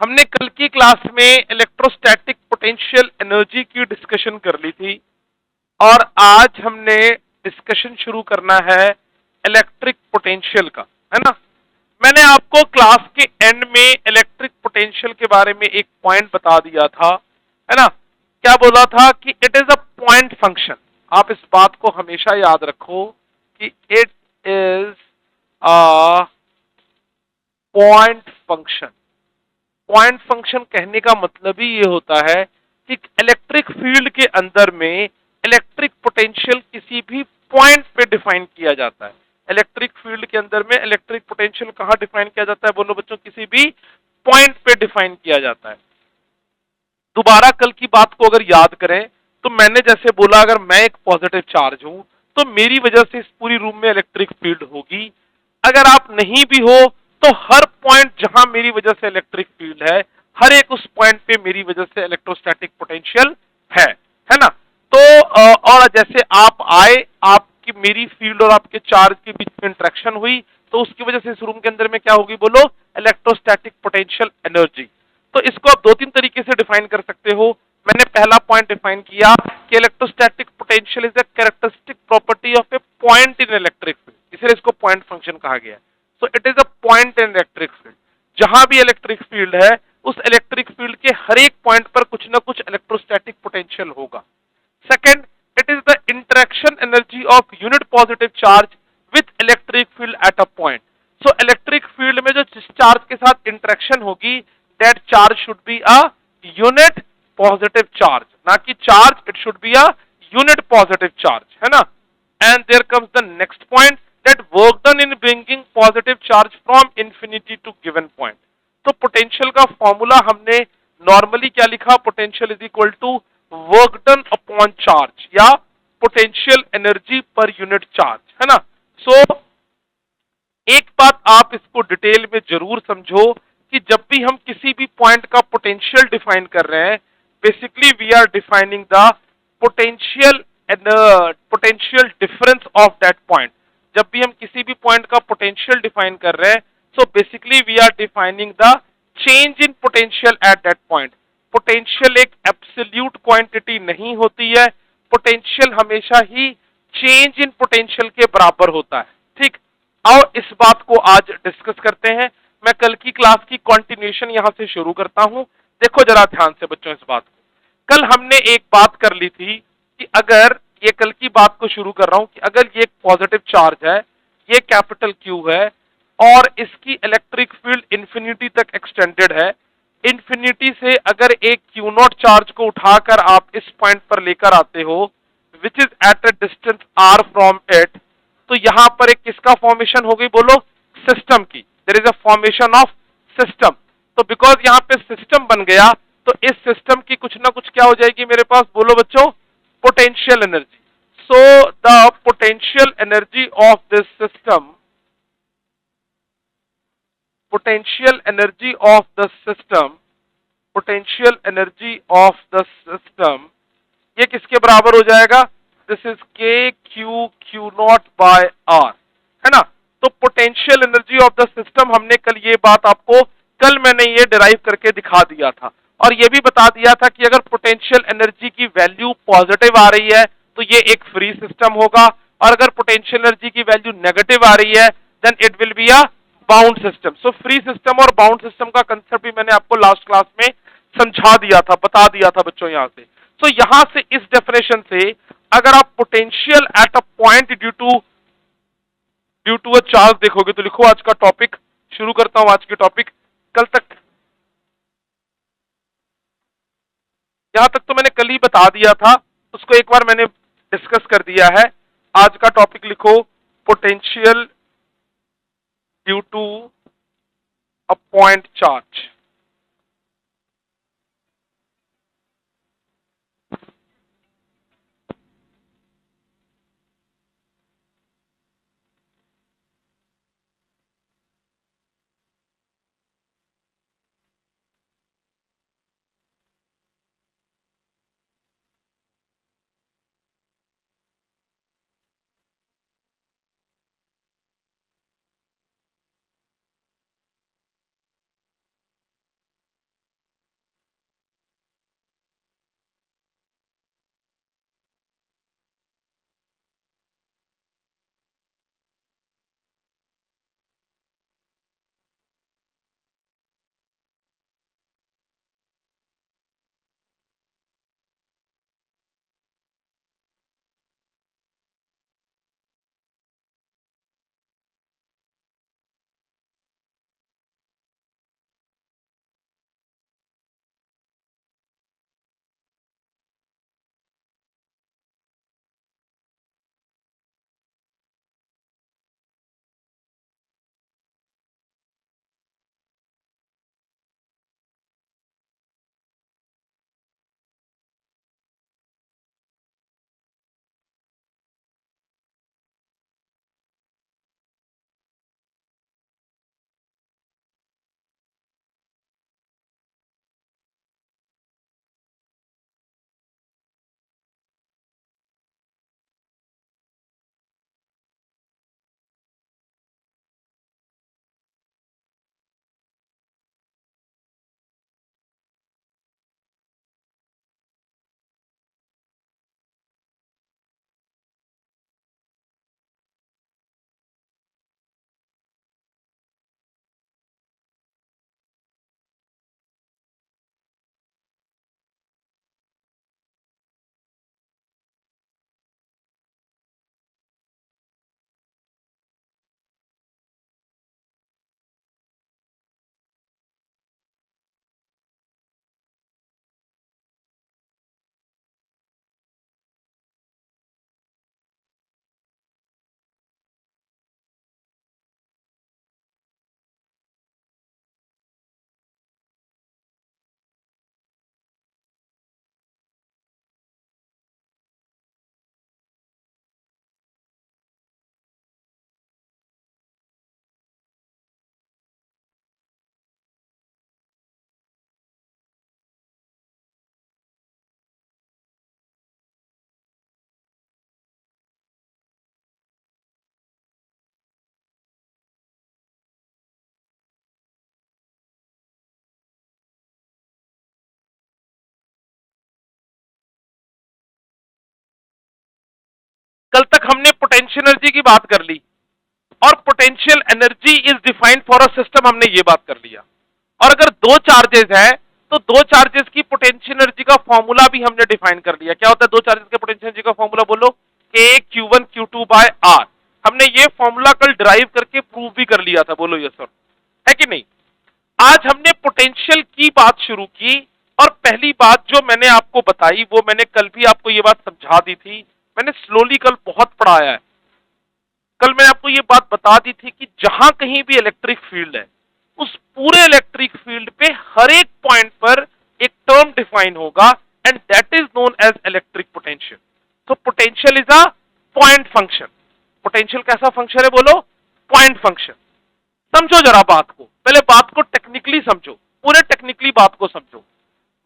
हमने कल की क्लास में इलेक्ट्रोस्टैटिक पोटेंशियल एनर्जी की डिस्कशन कर ली थी और आज हमने डिस्कशन शुरू करना है इलेक्ट्रिक पोटेंशियल का, है ना। मैंने आपको क्लास के एंड में इलेक्ट्रिक पोटेंशियल के बारे में एक पॉइंट बता दिया था, है ना। क्या बोला था कि it is a point function. आप इस बात को हमेशा याद रखो कि it is a point function. Point function कहने का मतलब ही ये होता है कि इलेक्ट्रिक फील्ड के अंदर में इलेक्ट्रिक पोटेंशियल किसी भी पॉइंट पे डिफाइन किया जाता है। इलेक्ट्रिक फील्ड के अंदर में इलेक्ट्रिक पोटेंशियल कहां डिफाइन किया जाता है? बोलो बच्चों, किसी भी पॉइंट पे डिफाइन किया जाता है। दोबारा कल की बात को अगर याद करें तो मैंने जैसे बोला, अगर मैं एक पॉजिटिव चार्ज हूं तो मेरी वजह से इस पूरी रूम में इलेक्ट्रिक फील्ड होगी। अगर आप नहीं भी हो तो हर पॉइंट जहां मेरी वजह से इलेक्ट्रिक फील्ड हर एक उस पॉइंट पे मेरी वजह से इलेक्ट्रोस्टैटिक पोटेंशियल है ना। तो और जैसे आप आए, आपकी मेरी फील्ड और आपके चार्ज के बीच में इंटरेक्शन हुई तो उसकी वजह से इस रूम के अंदर में क्या होगी? बोलो, इलेक्ट्रोस्टैटिक पोटेंशियल एनर्जी। तो इसको आप दो तीन तरीके से डिफाइन कर सकते हो। मैंने पहला पॉइंट डिफाइन किया कि electrostatic potential is a characteristic property of A point in electric field, इसलिए इसको पॉइंट फंक्शन कहा गया है। So it is a point in electric field. जहां भी इलेक्ट्रिक फील्ड है उस इलेक्ट्रिक फील्ड के हर एक पॉइंट पर कुछ ना कुछ इलेक्ट्रोस्टैटिक पोटेंशियल होगा। Second, it is the interaction energy of unit positive charge with electric field at a point. So electric field में जो चार्ज के साथ इंटरेक्शन होगी, that charge should be a unit positive charge, ना कि charge, it should be a unit positive charge, है ना। And there comes the next point, that work done in bringing positive charge from infinity to given point. तो potential का formula हमने normally क्या लिखा? Potential is equal to work done upon charge या potential energy per unit charge, है ना। सो एक बात आप इसको डिटेल में जरूर समझो कि जब भी हम किसी भी पॉइंट का पोटेंशियल डिफाइन कर रहे हैं, basically we are defining the potential potential difference of that point. जब भी हम किसी भी पॉइंट का पोटेंशियल डिफाइन कर रहे हैं, so basically we are defining the change in potential at that point. Potential एक एब्सोल्यूट क्वांटिटी नहीं होती है, पोटेंशियल हमेशा ही चेंज इन पोटेंशियल के बराबर होता है। ठीक, आओ इस बात को आज डिस्कस करते हैं। मैं कल की क्लास की कंटिन्यूएशन यहां से शुरू करता हूं। देखो जरा ध्यान से बच्चों इस बात को। कल हमने एक बात कर ली थी कि अगर ये, कल की बात को शुरू कर रहा हूं कि अगर ये एक पॉजिटिव चार्ज है, ये कैपिटल क्यू है और इसकी इलेक्ट्रिक फील्ड इंफिनिटी तक एक्सटेंडेड है। इंफिनिटी से अगर एक क्यू नॉट चार्ज को उठाकर आप इस पॉइंट पर लेकर आते हो, which is at a distance r from it, तो यहां पर एक किसका फॉर्मेशन हो गई? बोलो, सिस्टम की। There is a formation of system. तो बिकॉज यहां पे सिस्टम बन गया तो इस सिस्टम की कुछ ना कुछ क्या हो जाएगी मेरे पास? बोलो बच्चों, potential energy. So the potential energy of this system, potential energy of the system, potential energy of the system, ये किसके बराबर हो जाएगा? This is K Q Q naught by R, है ना। तो potential energy of the system, हमने कल ये बात आपको, कल मैंने ये डिराइव करके दिखा दिया था और ये भी बता दिया था कि अगर पोटेंशियल एनर्जी की वैल्यू पॉजिटिव आ रही है तो ये एक फ्री सिस्टम होगा, और अगर पोटेंशियल एनर्जी की वैल्यू नेगेटिव आ रही है then it will be a bound system. So free system और बाउंड सिस्टम का कंसेप्ट भी मैंने आपको लास्ट क्लास में समझा दिया था, बता दिया था बच्चों यहां से। तो यहां से इस डेफिनेशन से अगर आप potential at a point due to a charge देखोगे तो लिखो आज का टॉपिक, शुरू करता हूं आज के टॉपिक। कल तक, यहां तक तो मैंने कल ही बता दिया था, उसको एक बार मैंने डिस्कस कर दिया है। आज का टॉपिक लिखो, potential due to a point charge. कल तक हमने पोटेंशियल एनर्जी की बात कर ली और potential energy is defined for a system, हमने ये बात कर लिया। और अगर दो चार्जेस है तो दो चार्जेस की पोटेंशियल एनर्जी का फॉर्मूला भी हमने डिफाइन कर लिया। क्या होता है दो चार्जेस के पोटेंशियल एनर्जी का फॉर्मूला? बोलो, K Q1 Q2 by R। हमने ये फॉर्मूला कल ड्राइव करके प्रूव भी कर लिया था। बोलो यस सर, है कि नहीं? आज हमने पोटेंशियल की बात शुरू की और पहली बात जो मैंने आपको बताई वो मैंने कल भी आपको ये बात समझा दी थी। मैंने स्लोली कल बहुत पढ़ाया है। कल मैंने आपको ये बात बता दी थी कि जहां कहीं भी इलेक्ट्रिक फील्ड है उस पूरे इलेक्ट्रिक फील्ड पे हर एक पॉइंट पर एक टर्म डिफाइन होगा and that is known as electric potential. तो potential is a point function. Potential कैसा फंक्शन है? बोलो, पॉइंट फंक्शन। समझो जरा बात को, पहले बात को टेक्निकली समझो, पूरे टेक्निकली बात को समझो।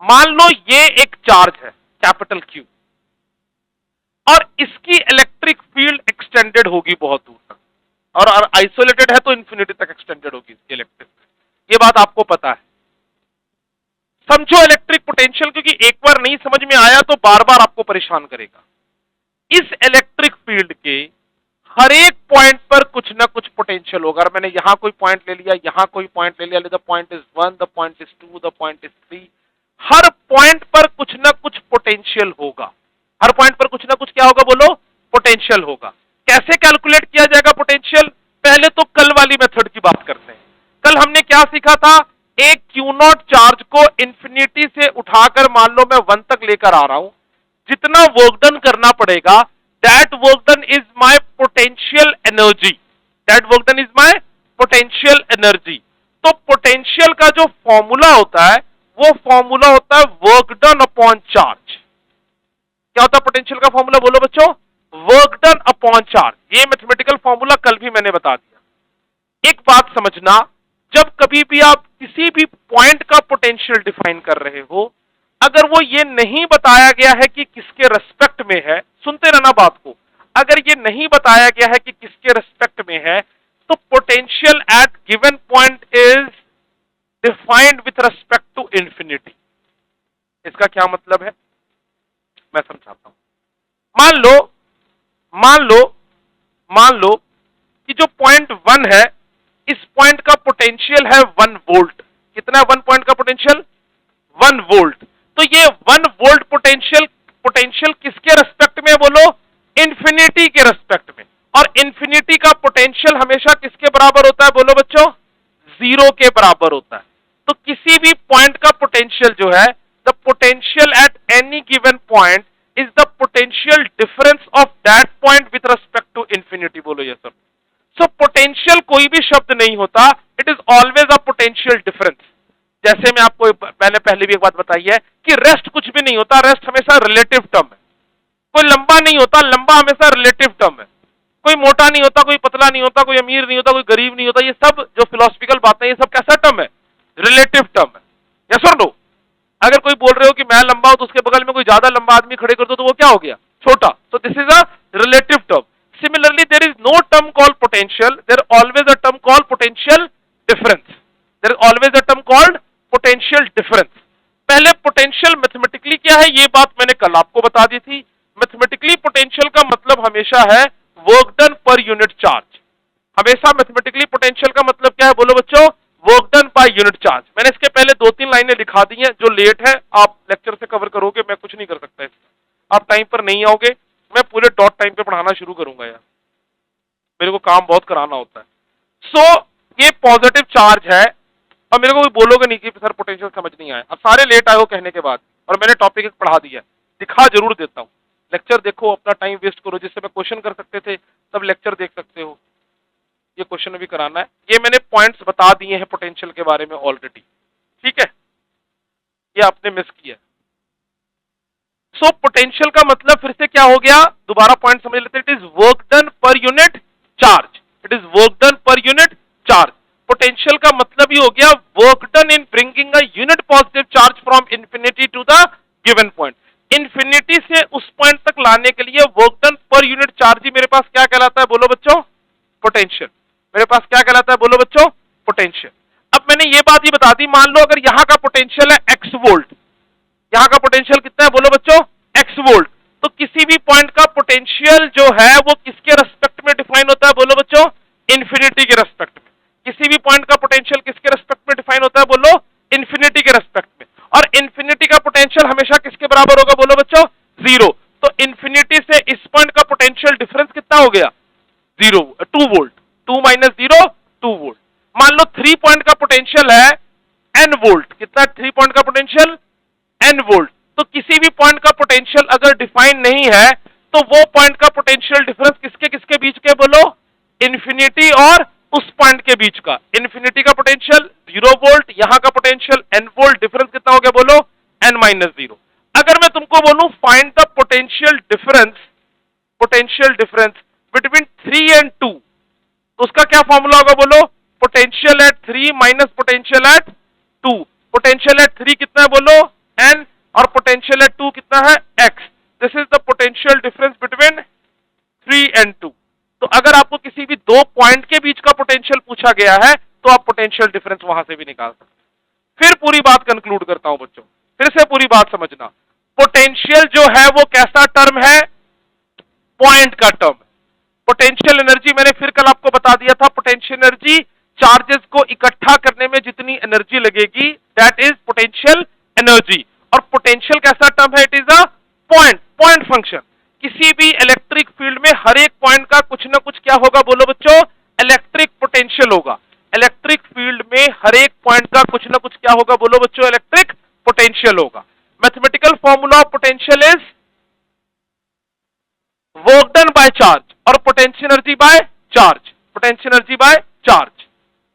मान लो ये एक चार्ज है कैपिटल Q और इसकी इलेक्ट्रिक फील्ड एक्सटेंडेड होगी बहुत दूर तक, और आइसोलेटेड है तो इंफिनिटी तक एक्सटेंडेड होगी इसकी इलेक्ट्रिक फील्ड। ये बात आपको पता है। समझो इलेक्ट्रिक पोटेंशियल, क्योंकि एक बार नहीं समझ में आया तो बार बार आपको परेशान करेगा। इस इलेक्ट्रिक फील्ड के हर एक पॉइंट पर कुछ ना कुछ पोटेंशियल होगा। अगर मैंने यहां कोई पॉइंट ले लिया, यहां कोई पॉइंट ले लिया, the point is 1, the point is 2, the point is 3, her point पर कुछ ना कुछ पोटेंशियल होगा। हर पॉइंट पर कुछ ना कुछ क्या होगा? बोलो, पोटेंशियल होगा। कैसे कैलकुलेट किया जाएगा पोटेंशियल? पहले तो कल वाली मेथड की बात करते हैं। कल हमने क्या सीखा था? एक Q0 चार्ज को इंफिनिटी से उठाकर मान लो मैं 1 तक लेकर आ रहा हूं, जितना वर्क डन करना पड़ेगा that work done is my potential energy. That work done is my potential energy. तो पोटेंशियल का जो फॉर्मूला होता है वो फॉर्मूला होता है वर्क डन अपॉन चार्ज। क्या होता है पोटेंशियल का फॉर्मूला? बोलो बच्चों, वर्क डन अपॉन चार्ज। ये मैथमेटिकल फॉर्मूला कल भी मैंने बता दिया। एक बात समझना, जब कभी भी आप किसी भी पॉइंट का पोटेंशियल डिफाइन कर रहे हो, अगर वो ये नहीं बताया गया है कि किसके रेस्पेक्ट में है, सुनते रहना बात को, अगर ये नहीं बताया गया है कि किसके रेस्पेक्ट में है, तो potential at given point is defined with respect to infinity. इसका क्या मतलब है मैं समझाता हूं। मान लो कि जो पॉइंट 1 है, इस पॉइंट का पोटेंशियल है 1 वोल्ट। कितना? 1 पॉइंट का पोटेंशियल 1 वोल्ट। तो ये 1 वोल्ट पोटेंशियल किसके रेस्पेक्ट में? बोलो, इंफिनिटी के रेस्पेक्ट में। और इंफिनिटी का पोटेंशियल हमेशा किसके बराबर होता है? बोलो बच्चों, 0 के बराबर होता है। तो किसी भी पॉइंट का पोटेंशियल जो है, the potential at any given point is the potential difference of that point with respect to infinity. बोलो ये सब। सो पोटेंशियल कोई भी शब्द नहीं होता, it is always a potential difference. जैसे मैं आपको पहले भी एक बात बताई है कि रेस्ट कुछ भी नहीं होता, रेस्ट हमेशा रिलेटिव टर्म है। कोई लंबा नहीं होता, लंबा हमेशा रिलेटिव टर्म है। कोई मोटा नहीं होता, कोई पतला नहीं होता, कोई अमीर नहीं होता, कोई गरीब नहीं होता। ये सब जो फिलोसफिकल बातें, ये सब कैसा टर्म है? रिलेटिव टर्म है। यस और नो? अगर कोई बोल रहे हो कि मैं लंबा हूं तो उसके बगल में कोई ज्यादा लंबा आदमी खड़े कर दो तो वो क्या हो गया? छोटा। तो this is a relative term. Similarly, there is no term called potential. There is always a term called potential difference. There is always a term called potential difference. पहले potential मैथमेटिकली क्या है ये बात मैंने कल आपको बता दी थी। मैथमेटिकली potential का मतलब हमेशा है work done per unit charge. हमेशा मैथमेटिकली potential का मतलब क्या है? बोलो बच्चों, work done by unit charge. मैंने इसके पहले 2-3 लाइनें लिखा दी हैं। जो लेट है आप लेक्चर से कवर करोगे, मैं कुछ नहीं कर सकता इसका। आप टाइम पर नहीं आओगे, मैं पूरे डॉट टाइम पे पढ़ाना शुरू करूंगा यार, मेरे को काम बहुत कराना होता है। सो ये पॉजिटिव चार्ज है और मेरे को कोई बोलोगे नहीं कि सर पोटेंशियल समझ नहीं आया। अब सारे लेट आए हो कहने के बाद, और मैंने टॉपिक एक पढ़ा दिया, दिखा जरूर देता हूं। लेक्चर देखो, अपना टाइम वेस्ट करो। जिससे मैं क्वेश्चन कर सकते थे तब लेक्चर देख सकते हो। ये क्वेश्चन अभी कराना है। ये मैंने पॉइंट्स बता दिए हैं पोटेंशियल के बारे में ऑलरेडी, ठीक है? ये आपने मिस किया। सो पोटेंशियल का मतलब फिर से क्या हो गया? दोबारा पॉइंट समझ लेते हैं। It is work done per unit charge. It is work done per unit charge. Potential का मतलब ही हो गया work done in bringing a unit positive charge from infinity to the given point. Infinity से उस पॉइंट तक लाने के लिए work done per unit charge ही मेरे पास क्या कहलाता है? बोलो बच्चों, पोटेंशियल। मेरे पास क्या कहलाता है? बोलो बच्चों, पोटेंशियल। अब मैंने ये बात ही बता दी, मान लो अगर यहां का पोटेंशियल है x वोल्ट, यहां का पोटेंशियल कितना है? बोलो बच्चों, x वोल्ट। तो किसी भी पॉइंट का पोटेंशियल जो है वो किसके रेस्पेक्ट में डिफाइन होता है, बोलो बच्चों, इन्फिनिटी के रेस्पेक्ट में। किसी भी पॉइंट का पोटेंशियल किसके रेस्पेक्ट में डिफाइन होता है, बोलो, इन्फिनिटी के रेस्पेक्ट में। और इन्फिनिटी का पोटेंशियल हमेशा किसके बराबर होगा, बोलो बच्चों, जीरो। तो इन्फिनिटी से इस पॉइंट का पोटेंशियल डिफरेंस कितना हो गया, zero, 2 volt. 2 minus zero 2 volt. मान लो 3 पॉइंट का पोटेंशियल है n वोल्ट। कितना 3 पॉइंट का पोटेंशियल, n वोल्ट। तो किसी भी पॉइंट का पोटेंशियल अगर डिफाइन नहीं है तो वो पॉइंट का पोटेंशियल डिफरेंस किसके किसके बीच के, बोलो, इन्फिनिटी और उस पॉइंट के बीच का। इन्फिनिटी का पोटेंशियल 0 वोल्ट, यहां का पोटेंशियल n वोल्ट, डिफरेंस कितना हो गया, बोलो, n माइनस जीरो। अगर मैं तुमको बोलूं find the potential difference between 3 and 2, तो उसका क्या फॉर्मूला होगा, बोलो, potential eight 3 minus potential eight 2। Potential at 3 कितना है, बोलो, n, और पोटेंशियल एट 2 कितना है, x। This is the potential difference between 3 and 2। तो अगर आपको किसी भी दो पॉइंट के बीच का पोटेंशियल पूछा गया है तो आप पोटेंशियल डिफरेंस वहां से भी निकाल सकते। फिर पूरी बात कंक्लूड करता हूं बच्चों, फिर से पूरी बात समझना। पोटेंशियल जो है वो कैसा टर्म है, पॉइंट का टर्म। पोटेंशियल एनर्जी मैंने फिर कल आपको बता दिया था, पोटेंशियल एनर्जी चार्जेस को इकट्ठा करने में जितनी एनर्जी लगेगी दैट इज पोटेंशियल एनर्जी। और पोटेंशियल कैसा टर्म है, it is a point function. किसी भी इलेक्ट्रिक फील्ड में हर एक पॉइंट का कुछ ना कुछ क्या होगा, बोलो बच्चों, इलेक्ट्रिक पोटेंशियल होगा। इलेक्ट्रिक फील्ड में हर एक पॉइंट का कुछ ना कुछ क्या होगा, बोलो बच्चों, इलेक्ट्रिक पोटेंशियल होगा। Mathematical formula of potential is work done by charge और potential energy by charge, potential energy by charge.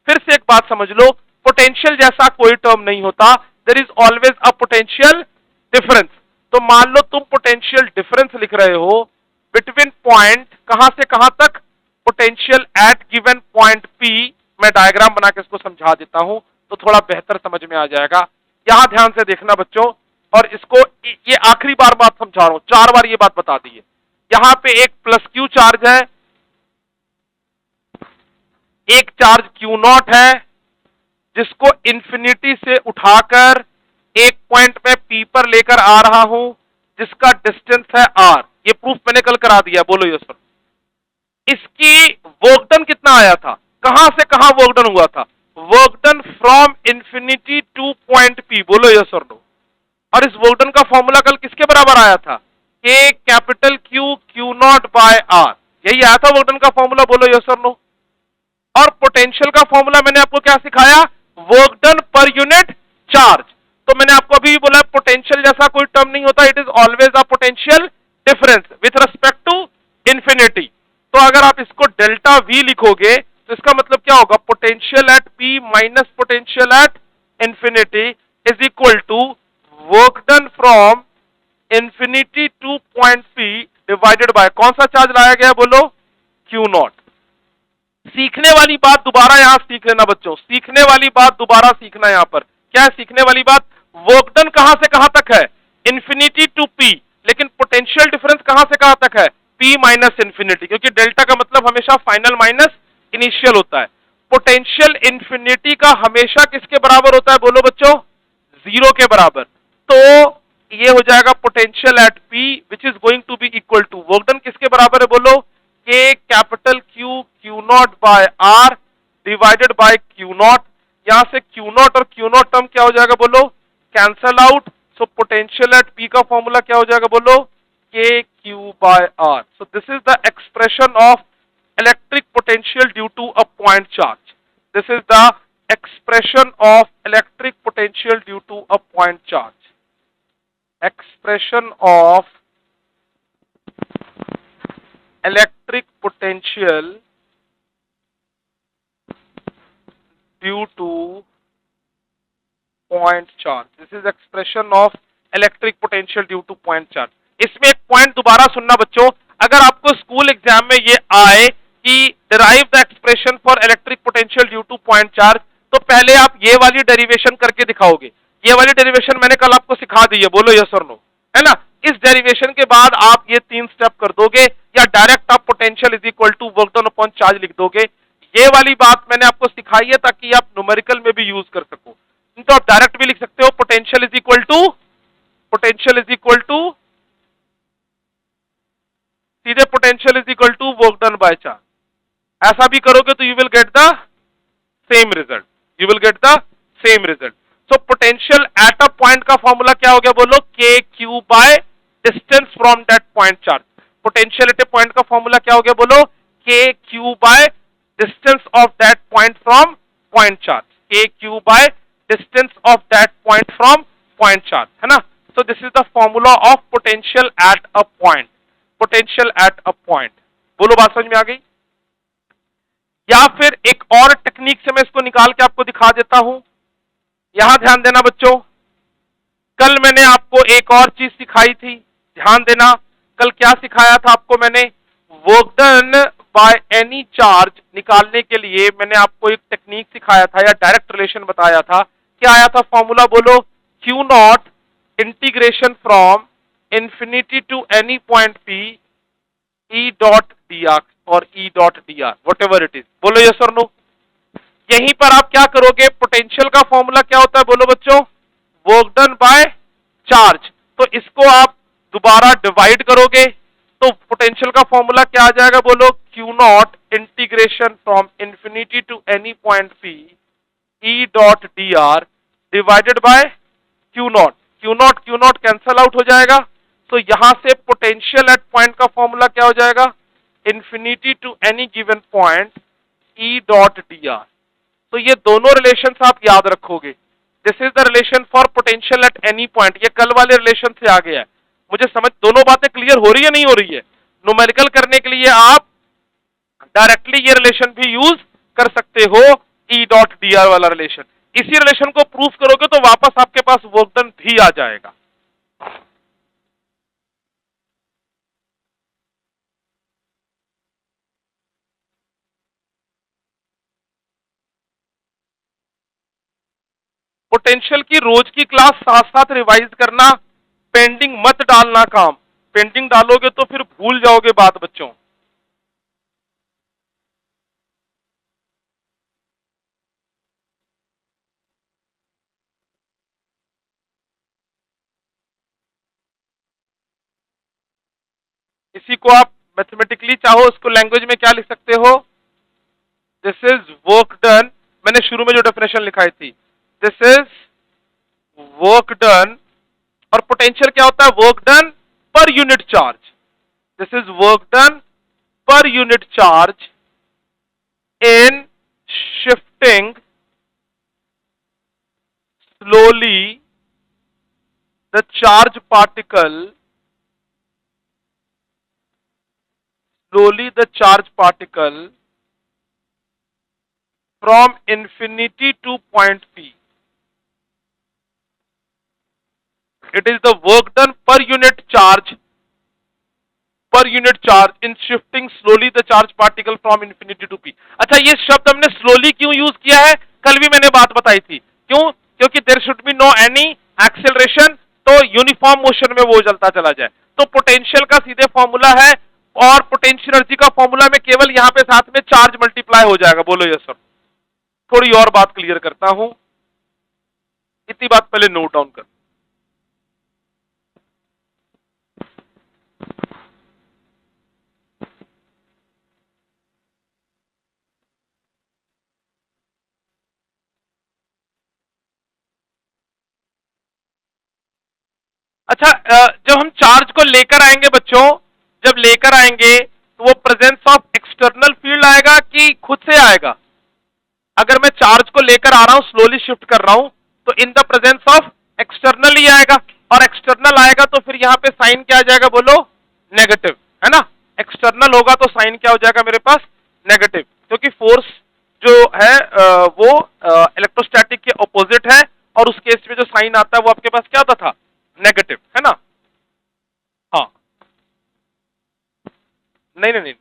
फिर से एक बात समझ लो, पोटेंशियल जैसा कोई टर्म नहीं होता, there is always a potential difference. तो मान लो तुम पोटेंशियल डिफरेंस लिख रहे हो बिटवीन पॉइंट, कहां से कहां तक, potential at given point P। मैं डायग्राम बना के इसको समझा देता हूं तो थोड़ा बेहतर समझ में आ जाएगा। यहां ध्यान से देखना बच्चों, और इसको ये आखिरी बार बात समझा रहा हूं, 4 बार ये बात बता दी है। यहां पे एक प्लस Q चार्ज है, एक चार्ज Q0 है जिसको इंफिनिटी से उठाकर एक पॉइंट में P पर लेकर आ रहा हूं जिसका डिस्टेंस है R। ये प्रूफ मैंने कल करा दिया, बोलो यस सर। इसकी वर्क डन कितना आया था, कहां से कहां वर्क डन हुआ था, work done from infinity to point P, बोलो यस और नो। और इस वर्क डन का फॉर्मूला कल किसके बराबर आया था, K capital Q Q0 by R। यही आया था वर्क डन का फॉर्मूला, बोलो यस और नो। और पोटेंशियल का फॉर्मूला मैंने आपको क्या सिखाया, work done per unit charge. तो मैंने आपको अभी भी बोला पोटेंशियल जैसा कोई टर्म नहीं होता, it is always a potential difference with respect to infinity. तो अगर आप इसको डेल्टा V लिखोगे तो इसका मतलब क्या होगा, potential at P minus potential at infinity is equal to work done from infinity to point P divided by कौन सा चार्ज लाया गया, बोलो, Q0। सीखने वाली बात दोबारा यहां सीख लेना बच्चों, सीखने वाली बात दोबारा सीखना। यहां पर क्या है सीखने वाली बात, वर्क डन कहां से कहां तक है, इंफिनिटी टू P, लेकिन पोटेंशियल डिफरेंस कहां से कहां तक है, P माइनस इंफिनिटी, क्योंकि डेल्टा का मतलब हमेशा फाइनल माइनस इनिशियल होता है। पोटेंशियल इंफिनिटी का हमेशा किसके बराबर होता है, बोलो बच्चों, 0 के बराबर। तो ये हो जाएगा potential at P which is going to be equal to work done किसके बराबर है, बोलो, K capital Q Q0 by R divided by Q0। यहां से Q0 और Q0 टर्म क्या हो जाएगा, बोलो, cancel out. So potential at P का फॉर्मूला क्या हो जाएगा, बोलो, K Q by R। So this is the expression of electric potential due to a point charge. This is the expression of electric potential due to a point charge. Expression of electric potential due to point charge. This is expression of electric potential due to point charge. इसमें एक point दोबारा सुनना बच्चों, अगर आपको school exam में ये आए कि derive the expression for electric potential due to point charge, तो पहले आप ये वाली डेरिवेशन करके दिखाओगे। ये वाली डेरिवेशन मैंने कल आपको सिखा दी है, बोलो यस और नो, है ना। इस डेरिवेशन के बाद आप ये 3 स्टेप कर दोगे या डायरेक्ट आप potential is equal to work done upon charge लिख दोगे। ये वाली बात मैंने आपको सिखाई है ताकि आप न्यूमेरिकल में भी यूज कर सको। तो आप डायरेक्ट भी लिख सकते हो, पोटेंशियल इज इक्वल टू सीधे potential is equal to work done by charge. ऐसा भी करोगे तो you will get the same result, you will get the same result. So potential at a point का फॉर्मूला क्या हो गया बोलो, K Q by distance from that point charge. Potential at a point का फॉर्मूला क्या हो गया बोलो, K Q by distance of that point from point charge, के Q by distance of that point from point charge, है ना। सो this is the formula of potential at a point, potential at a point. बोलो बात समझ में आ गई? या फिर एक और टेक्निक से मैं इसको निकाल के आपको दिखा देता हूं। यहां ध्यान देना बच्चों, कल मैंने आपको एक और चीज सिखाई थी, ध्यान देना। कल क्या सिखाया था आपको मैंने, work done by any charge निकालने के लिए मैंने आपको एक टेक्निक सिखाया था या डायरेक्ट रिलेशन बताया था। क्या आया था फॉर्मूला बोलो, Q naught integration from infinity to any point P E dot D R और E dot D R, whatever it is. बोलो यस और नो। यहीं पर आप क्या करोगे, पोटेंशियल का फॉर्मूला क्या होता है बोलो बच्चों, वर्क डन बाय चार्ज। तो इसको आप दोबारा डिवाइड करोगे तो पोटेंशियल का फॉर्मूला क्या आ जाएगा बोलो, Q naught integration from infinity to any point P E dot D R divided by Q naught. Q naught cancel out हो जाएगा। तो यहां से पोटेंशियल एट पॉइंट का फॉर्मूला क्या हो जाएगा, infinity to any given point E dot D R. तो ये दोनों रिलेशंस आप याद रखोगे। This is the relation for potential at any point. ये कल वाले रिलेशन से आ गया है। मुझे समझ, दोनों बातें क्लियर हो रही है नहीं हो रही है? न्यूमेरिकल करने के लिए आप डायरेक्टली ये रिलेशन भी यूज कर सकते हो, ई डॉट डी आर वाला रिलेशन। इसी रिलेशन को प्रूफ करोगे तो वापस आपके पास वर्क डन भी आ जाएगा। पोटेंशियल की रोज की क्लास साथ साथ रिवाइज करना, पेंडिंग मत डालना काम। पेंडिंग डालोगे तो फिर भूल जाओगे बात बच्चों। इसी को आप मैथमेटिकली चाहो इसको लैंग्वेज में क्या लिख सकते हो, दिस इज वर्क डन। मैंने शुरू में जो डेफिनेशन लिखाई थी, दिस इज वर्क डन। और पोटेंशियल क्या होता है, work done per unit charge. This is work done per unit charge in shifting slowly the charge particle from infinity to point P. It is the work done per unit charge in shifting slowly the charge particle from infinity to P. अच्छा, ये शब्द हमने slowly क्यों use किया है, कल भी मैंने बात बताई थी। क्यों? क्योंकि there should be no any acceleration, तो यूनिफॉर्म मोशन में वो चलता चला जाए। तो पोटेंशियल का सीधे फॉर्मूला है और पोटेंशियल एनर्जी का फॉर्मूला में केवल यहां पे साथ में चार्ज मल्टीप्लाई हो जाएगा। बोलो यस सर। थोड़ी और बात क्लियर करता हूं, इतनी बात पहले नोट डाउन कर। अच्छा, जब हम चार्ज को लेकर आएंगे बच्चों, जब लेकर आएंगे तो वो प्रेजेंस ऑफ एक्सटर्नल फील्ड आएगा कि खुद से आएगा? अगर मैं चार्ज को लेकर आ रहा हूं, स्लोली शिफ्ट कर रहा हूं, तो in the presence of external ही आएगा। और एक्सटर्नल आएगा तो फिर यहां पे साइन क्या आ जाएगा बोलो, नेगेटिव, है ना। एक्सटर्नल होगा तो साइन क्या हो जाएगा मेरे पास, नेगेटिव, क्योंकि फोर्स जो है वो इलेक्ट्रोस्टैटिक के ऑपोजिट है। और उस केस में जो साइन आता है वो आपके पास क्या होता था, नेगेटिव, है ना। हाँ, नहीं,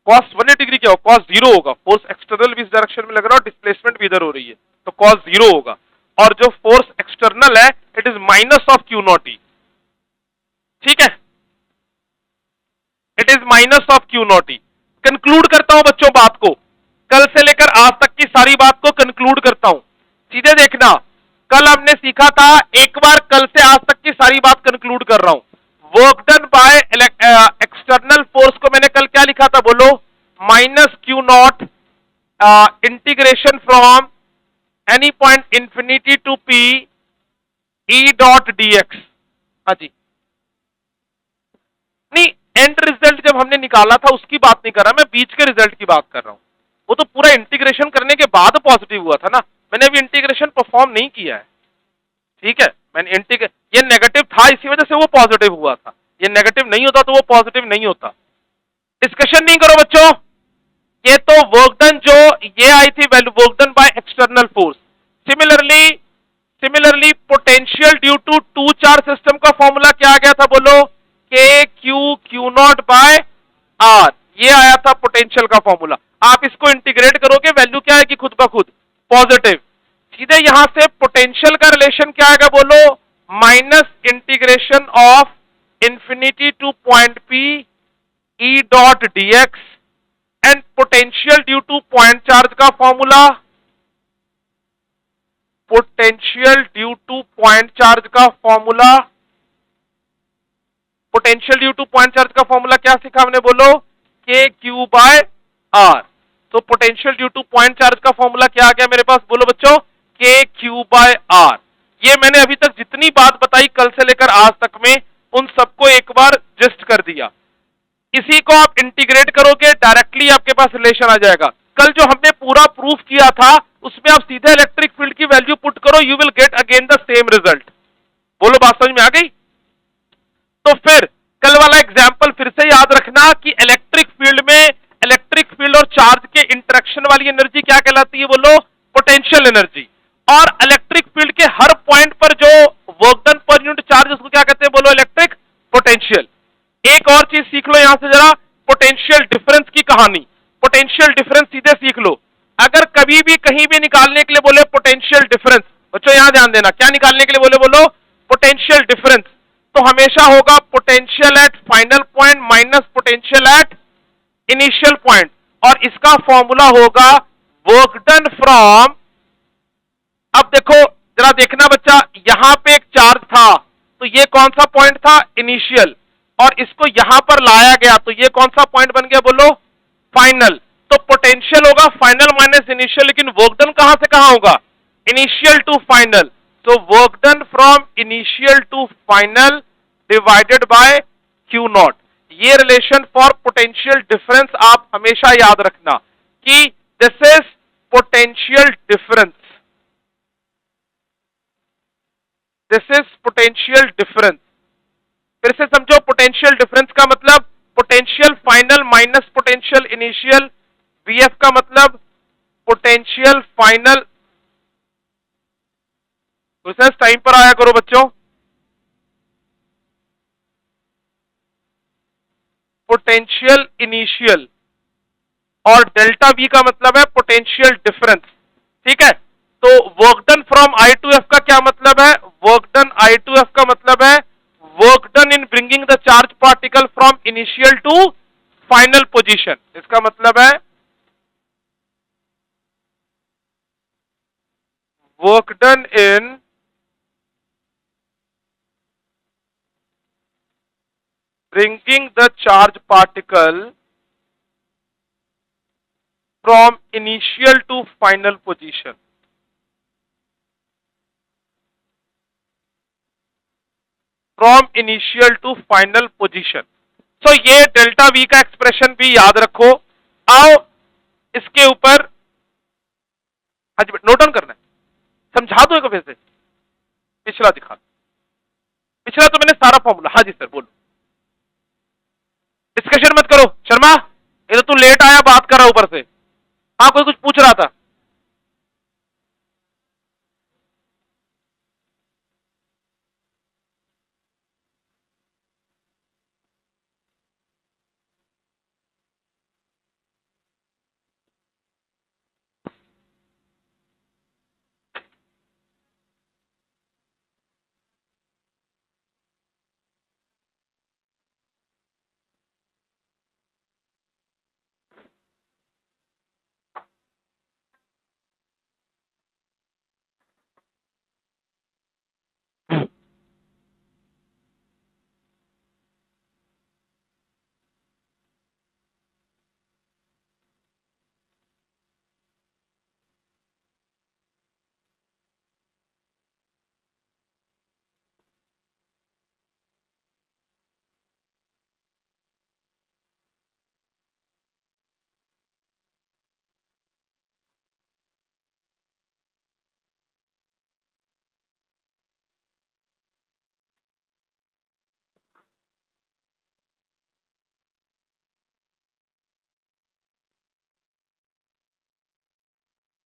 cos 180 डिग्री क्या होगा, cos 0 होगा। फोर्स एक्सटर्नल भी इस डायरेक्शन में लग रहा है और डिस्प्लेसमेंट भी इधर हो रही है, तो cos 0 होगा। और जो फोर्स एक्सटर्नल है, it is minus of q naught E. ठीक है, it is minus of q naught E. Conclude करता हूं बच्चों बात को, कल से लेकर आज तक की सारी बात को कंक्लूड करता हूं। सीधे देखना, कल हमने सीखा था, एक बार कल से आज तक की सारी बात कंक्लूड कर रहा हूं। Work done by external force को मैंने कल क्या लिखा था बोलो, minus Q naught integration from any point infinity to P E dot DX. हाँ जी, नहीं एंड रिजल्ट जब हमने निकाला था उसकी बात नहीं कर रहा मैं, बीच के रिजल्ट की बात कर रहा हूं। वो तो पूरा इंटीग्रेशन करने के बाद पॉजिटिव हुआ था ना, मैंने अभी इंटीग्रेशन परफॉर्म नहीं किया है। ठीक है, मैंने ये नेगेटिव था इसी वजह से वो पॉजिटिव हुआ था, ये नेगेटिव नहीं होता तो वो पॉजिटिव नहीं होता। डिस्कशन नहीं करो बच्चों, ये तो वर्क डन जो ये आई थी value work done by external force. Similarly potential due to two charge system का फॉर्मूला क्या आ गया था बोलो, K Q Q naught by R, ये आया था पोटेंशियल का फॉर्मूला। आप इसको इंटीग्रेट करोगे वैल्यू क्या आएगी खुद ब खुद पॉजिटिव। सीधे यहां से पोटेंशियल का रिलेशन क्या आएगा बोलो, minus integration of infinity to point P E dot DX and potential due to point charge का formula, potential due to point charge का formula, potential due to point charge का फॉर्मूला क्या सीखा हमने बोलो, के क्यू बाय आर। तो potential due to point charge का formula क्या आ गया मेरे पास बोलो बच्चों, के क्यू बाय आर। ये मैंने अभी तक जितनी बात बताई कल से लेकर आज तक में उन सबको एक बार जस्ट कर दिया। इसी को आप इंटीग्रेट करोगे डायरेक्टली आपके पास रिलेशन आ जाएगा। कल जो हमने पूरा प्रूफ किया था उसमें आप सीधे इलेक्ट्रिक फील्ड की वैल्यू पुट करो, you will gate again the same result. बोलो बात समझ में आ गई? तो फिर कल वाला एग्जाम्पल फिर से याद रखना कि इलेक्ट्रिक फील्ड में इलेक्ट्रिक फील्ड और चार्ज के इंटरेक्शन वाली एनर्जी क्या कहलाती है बोलो, पोटेंशियल एनर्जी। और इलेक्ट्रिक फील्ड के हर पॉइंट पर जो work done per unit charge उसको क्या कहते हैं बोलो, इलेक्ट्रिक पोटेंशियल। एक और चीज सीख लो यहां से जरा, पोटेंशियल डिफरेंस की कहानी। पोटेंशियल डिफरेंस सीधे सीख लो, अगर कभी भी कहीं भी निकालने के लिए बोले पोटेंशियल डिफरेंस, बच्चों यहां ध्यान देना, क्या निकालने के लिए बोले बोलो, पोटेंशियल डिफरेंस, तो हमेशा होगा potential eight final point minus potential at initial point. और इसका फॉर्मूला होगा वर्क डन फ्रॉम, अब देखो जरा देखना बच्चा, यहां पे एक चार्ज था तो ये कौन सा पॉइंट था, इनिशियल, और इसको यहां पर लाया गया तो ये कौन सा पॉइंट बन गया बोलो, फाइनल। तो पोटेंशियल होगा फाइनल माइनस इनिशियल, लेकिन वर्क डन कहां से कहां होगा, इनिशियल टू फाइनल। तो work done from initial to final divided by Q naught. ये रिलेशन फॉर पोटेंशियल डिफरेंस आप हमेशा याद रखना कि this is potential difference, this is potential difference. फिर से समझो, पोटेंशियल डिफरेंस का मतलब potential final minus potential initial, VF का मतलब पोटेंशियल फाइनल, टाइम पर आया करो बच्चों, पोटेंशियल इनिशियल, और डेल्टा वी का मतलब है पोटेंशियल डिफरेंस। ठीक है, तो work done from I to F का क्या मतलब है, work done I to F का मतलब है work done in bringing the charge particle from initial to final position. इसका मतलब है work done in bringing the charge particle from initial to final position। From initial to final position. So ये delta V का expression भी याद रखो। आओ इसके ऊपर आज नोट डाउन करना है, समझा दो फिर से, पिछला दिखा, पिछला तो मैंने सारा फॉर्मूला, हाँ जी सर बोलो, डिस्कशन मत करो शर्मा, ये तो तू लेट आया बात कर रहा ऊपर से। हाँ कोई कुछ पूछ रहा था,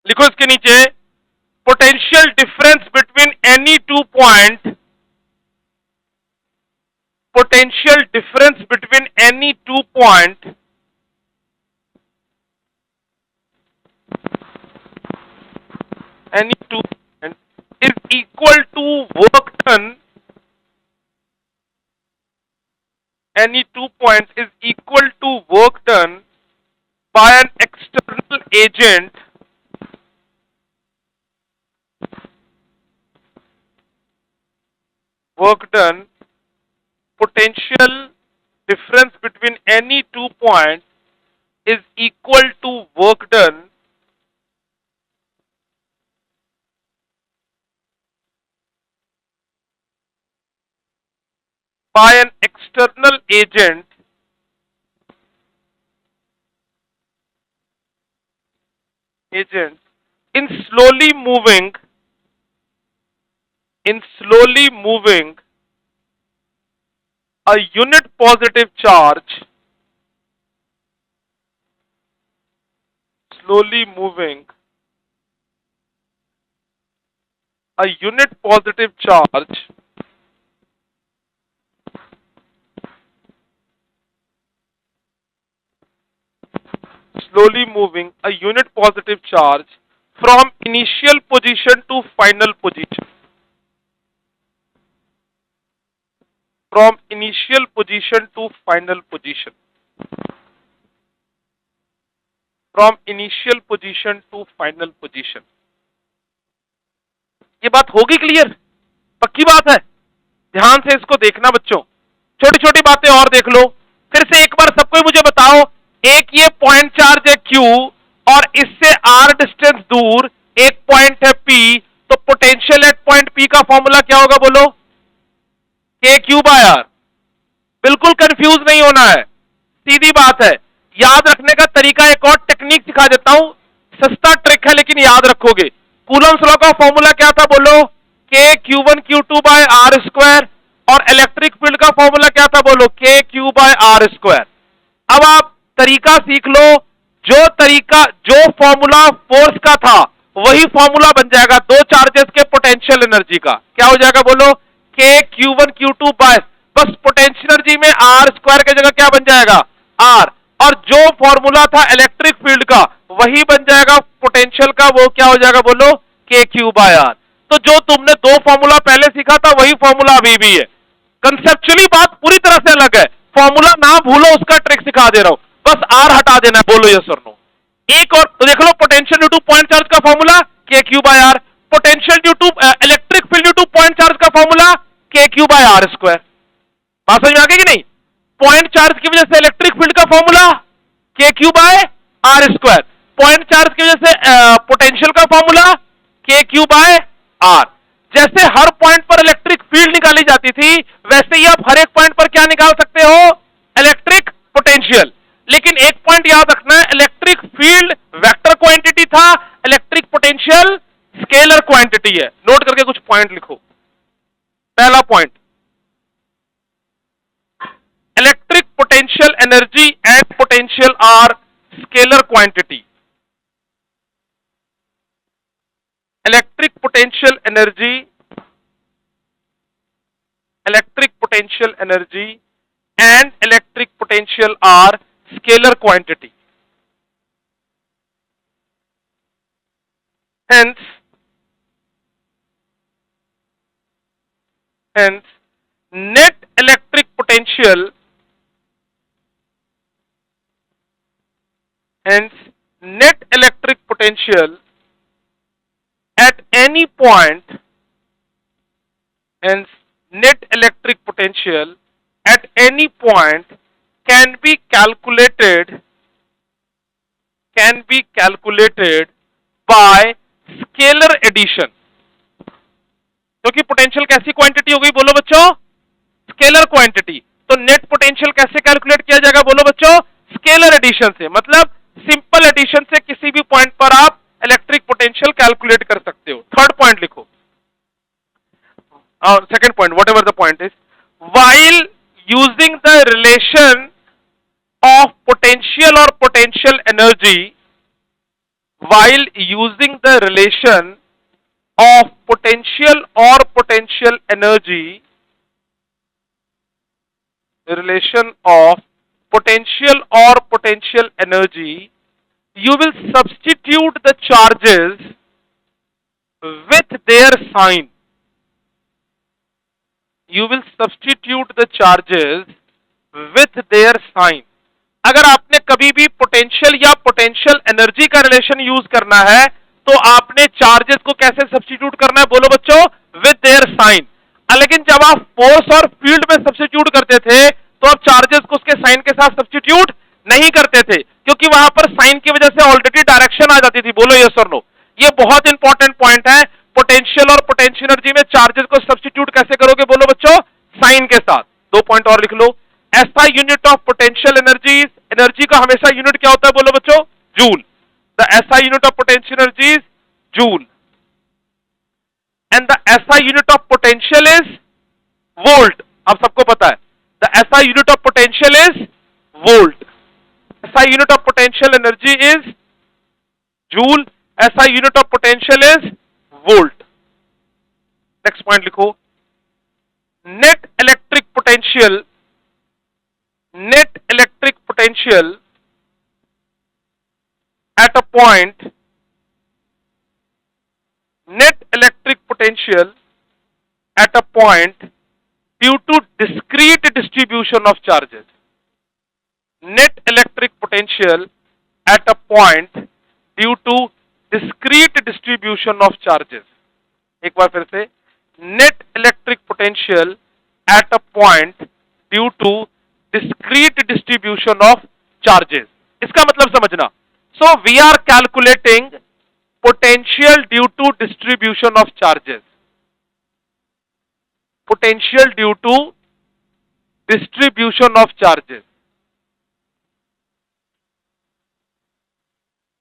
लिखो इसके नीचे, potential difference between any two point, potential difference between any 2 point is equal to work done, any 2 points is equal to work done by an external agent work done, potential difference between any 2 points is equal to work done by an external agent in slowly moving a unit positive charge, slowly moving a unit positive charge slowly moving a unit positive charge from initial position to final position, from initial position to final position, from initial position to final position. ये बात होगी clear? पक्की बात है? ध्यान से इसको देखना बच्चों, छोटी छोटी बातें और देख लो। फिर से एक बार सबको मुझे बताओ, एक ये पॉइंट चार्ज है Q और इससे R डिस्टेंस दूर एक पॉइंट है P, तो पोटेंशियल एट पॉइंट P का फॉर्मूला क्या होगा बोलो? KQ/R। बिल्कुल कंफ्यूज नहीं होना है, सीधी बात है। याद रखने का तरीका एक और टेक्निक सिखा देता हूं, सस्ता ट्रिक है लेकिन याद रखोगे। कूलम्स लॉ का फॉर्मूला क्या था बोलो? KQ1Q2/R²। और इलेक्ट्रिक फील्ड का फॉर्मूला क्या था बोलो? KQ/R²। अब आप तरीका सीख लो, जो फॉर्मूला फोर्स का था वही फॉर्मूला बन जाएगा दो चार्जेस के पोटेंशियल एनर्जी का। क्या हो जाएगा बोलो? KQ1Q2 बाय, बस पोटेंशियल एनर्जी में R² की जगह क्या बन जाएगा? R। और जो फॉर्मूला था इलेक्ट्रिक फील्ड का वही बन जाएगा पोटेंशियल का, वो क्या हो जाएगा बोलो? KQ/R। तो जो तुमने दो फॉर्मूला पहले सीखा था वही फॉर्मूला अभी भी है। कंसेप्चुअली बात पूरी तरह से अलग है, फॉर्मूला ना भूलो, उसका ट्रिक सिखा दे रहा हूं, बस R हटा देना है। बोलो यस और नो। एक और तो देख लो, potential due to point charge का formula KQ/R, potential due to electric field due to point charge का फॉर्मूला KQ/R²। बात समझ में आ गई कि नहीं? पॉइंट चार्ज की वजह से इलेक्ट्रिक फील्ड का फॉर्मूला KQ/R², पॉइंट चार्ज की वजह से पोटेंशियल का फॉर्मूला KQ/R। जैसे हर पॉइंट पर इलेक्ट्रिक फील्ड निकाली जाती थी, वैसे ही आप हर एक पॉइंट पर क्या निकाल सकते हो? Electric potential. लेकिन एक पॉइंट याद रखना है, इलेक्ट्रिक फील्ड वेक्टर क्वांटिटी था, इलेक्ट्रिक पोटेंशियल स्केलर क्वांटिटी है। नोट करके कुछ पॉइंट लिखो। पहला point, electric potential energy and potential are scalar quantity. Electric potential energy and electric potential are scalar quantity. Hence net electric potential at any point, net electric potential at any point can be calculated by scalar addition। क्योंकि potential कैसी quantity हो गई बोलो बच्चों? Scalar quantity. तो net potential कैसे calculate किया जाएगा बोलो बच्चों? स्केलर एडिशन से। मतलब सिंपल एडिशन से किसी भी पॉइंट पर आप इलेक्ट्रिक पोटेंशियल कैलकुलेट कर सकते हो। थर्ड पॉइंट लिखो, second point, what ever the point is, while using the relation of potential or potential energy while using the relation of potential or potential energy, relation of potential or potential energy, you will substitute the charges with their sign. You will substitute the charges with their sign. अगर आपने कभी भी potential या potential energy का relation use करना है तो आपने चार्जेस को कैसे सब्स्टिट्यूट करना है बोलो बच्चों, विद देयर साइन। लेकिन जब आप फोर्स और फील्ड में सब्स्टिट्यूट करते थे तो आप चार्जेस को उसके साइन के साथ सब्स्टिट्यूट नहीं करते थे, क्योंकि वहां पर साइन की वजह से ऑलरेडी डायरेक्शन आ जाती थी। बोलो यस और नो। ये बहुत इंपॉर्टेंट पॉइंट है। पोटेंशियल और पोटेंशियल एनर्जी में चार्जेस को सब्स्टिट्यूट कैसे करोगे बोलो बच्चों, साइन के साथ। दो पॉइंट और लिख लो। ऐसा unit of potential energies, energy का हमेशा यूनिट क्या होता है बोलो बच्चों, joule. The SI unit of potential energy is joule and the SI unit of potential is volt. आप सबको पता है the SI unit of potential is volt. SI unit of potential energy is joule, SI unit of potential is volt. Next point लिखो। Net electric potential, net electric potential at a point, net electric potential at a point due to discrete distribution of charges. Net electric potential at a point due to discrete distribution of charges. एक बार फिर से, net electric potential at a point due to discrete distribution of charges. इसका मतलब समझना। So we are calculating potential due to distribution of charges. Potential due to distribution of charges.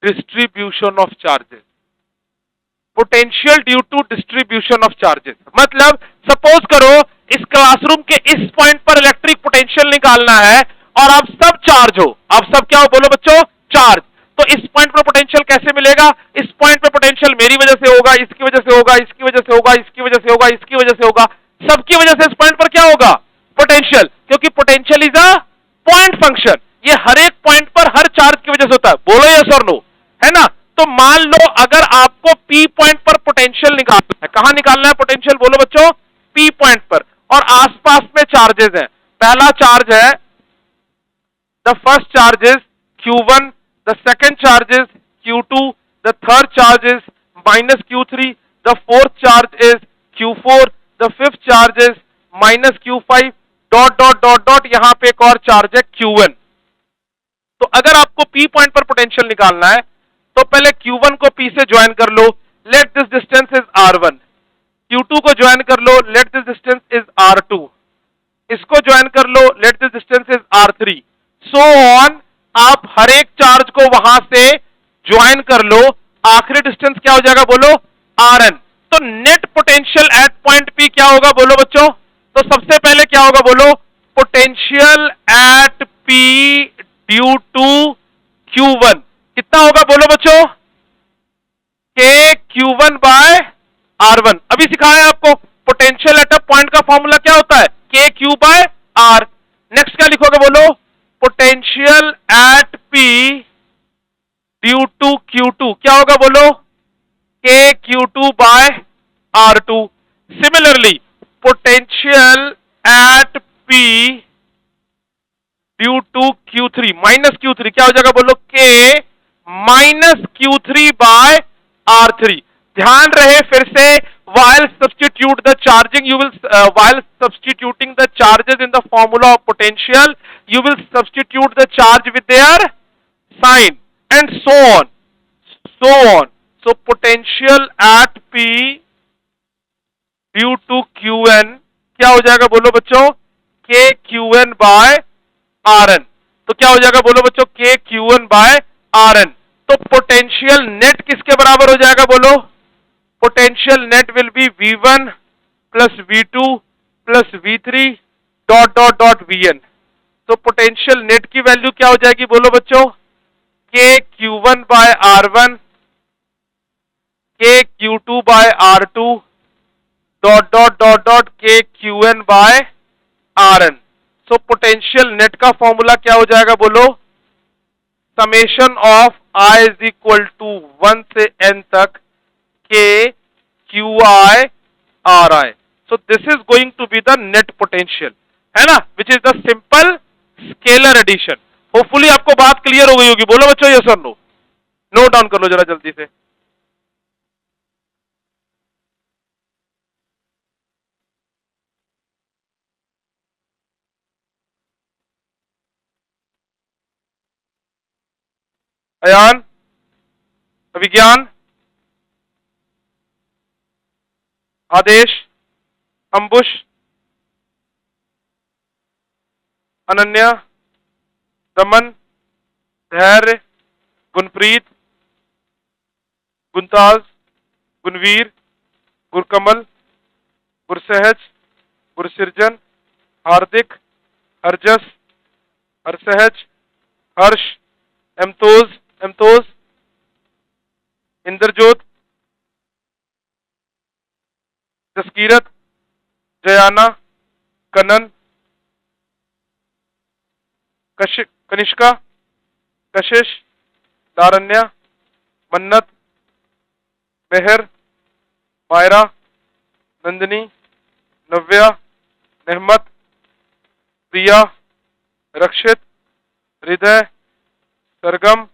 Distribution of charges. Potential due to distribution of charges मतलब suppose करो इस classroom के इस point पर electric potential निकालना है और आप सब चार्ज हो। आप सब क्या हो बोलो बच्चों, चार्ज। तो इस पॉइंट पर पोटेंशियल कैसे मिलेगा, इस पॉइंट पर पोटेंशियल मेरी वजह से होगा, इसकी वजह से होगा, इसकी वजह से होगा, इसकी वजह से होगा, इसकी वजह से होगा, सबकी वजह से इस पॉइंट पर क्या होगा, पोटेंशियल। क्योंकि potential is a point function, ये हर एक पॉइंट पर हर चार्ज की वजह से होता है। बोलो यस और नो, है ना। तो मान लो अगर आपको पी पॉइंट पर पोटेंशियल निकालना है, कहां निकालना है पोटेंशियल बोलो बच्चों, पी पॉइंट पर, और आसपास में चार्जेस हैं। पहला चार्ज है, the first charge is Q1, the second charge is Q2, the third charge is -Q3, the fourth charge is Q4, the fifth charge is -Q5, dot dot dot dot, यहां पे एक और charge है Q1। तो अगर आपको P point पर potential निकालना है तो पहले Q1 को P से ज्वाइन कर लो, let this distance is R1। Q2 को ज्वाइन कर लो, let this distance is R2। इसको ज्वाइन कर लो, let this distance is R3। So on, आप हर एक चार्ज को वहां से ज्वाइन कर लो, आखिरी डिस्टेंस क्या हो जाएगा बोलो, Rn। तो net potential at point P क्या होगा बोलो बच्चों, तो सबसे पहले क्या होगा बोलो, potential at P due to Q1 कितना होगा बोलो बच्चों, K Q1 बाय R1। अभी सिखाया आपको पोटेंशियल एट अ पॉइंट का फॉर्मूला क्या होता है, K Q by R। Next क्या लिखोगे बोलो, potential at P due to Q2 क्या होगा बोलो, K Q2 by R2। Similarly potential at P due to Q3 minus Q3 क्या हो जाएगा बोलो, K minus Q3 bye R3। ध्यान रहे फिर से, while substitute the charging you will while substituting the charges in the formula of potential you will substitute the charge with their sign and so on, so on। So potential at P due to Qn क्या हो जाएगा बोलो बच्चों, K Qn bye Rn। तो क्या हो जाएगा बोलो बच्चों, K Q1 बाय Rn। तो पोटेंशियल नेट किसके बराबर हो जाएगा बोलो, potential net will be V1 plus V2 plus V3 dot dot dot Vn। तो पोटेंशियल नेट की वैल्यू क्या हो जाएगी बोलो बच्चों, K Q1 by R1 K Q two by R two dot dot dot dot K Q N by R N. So potential net का formula क्या हो जाएगा बोलो? Summation of I is equal to 1 से n तक K Q I R I. So this is going to be the net potential, है ना, which is the simple scalar addition. Hopefully आपको बात क्लियर हो गई होगी। बोलो बच्चों यस और नो। नोट डाउन कर लो जरा जल्दी से। अयान, अभिज्ञान, आदेश, अंबुश, अनन्या, दमन, धैर्य, गुणप्रीत, गुणताज, गुणवीर, गुरकमल, गुरसहज, गुरसिरजन, हार्दिक, हरजस, हरसहज, हर्ष, एमतोज, एमतोज, इंद्रजोत, जसकीरत, जयाना, कनन, कनिष्का, कशिश, लारण्या, मन्नत, मेहर, मायरा, नंदिनी, नव्या, नेहमत, प्रिया, रक्षित, हृदय, सरगम,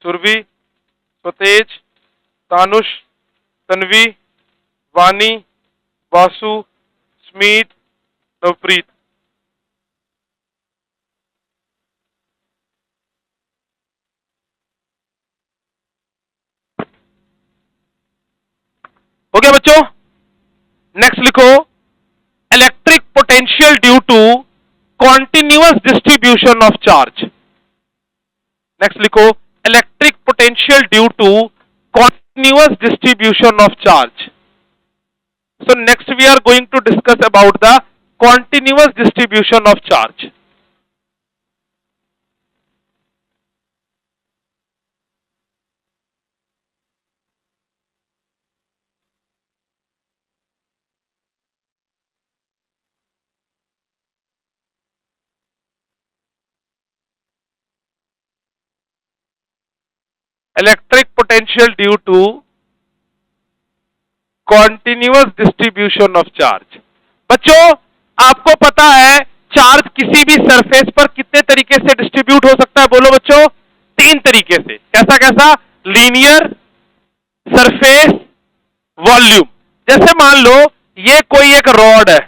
सुरभि, स्वतेज, तानुष, तन्वी, वानी, वासु, स्मीत, नवप्रीत। हो गया बच्चों? नेक्स्ट लिखो electric potential due to continuous distribution of charge. Next लिखो electric potential due to continuous distribution of charge. So next we are going to discuss about the continuous distribution of charge. Electric potential due to continuous distribution of charge. बच्चों आपको पता है charge किसी भी surface पर कितने तरीके से डिस्ट्रीब्यूट हो सकता है? बोलो बच्चों, 3 तरीके से। कैसा कैसा? Linear, surface, volume. जैसे मान लो ये कोई एक रॉड है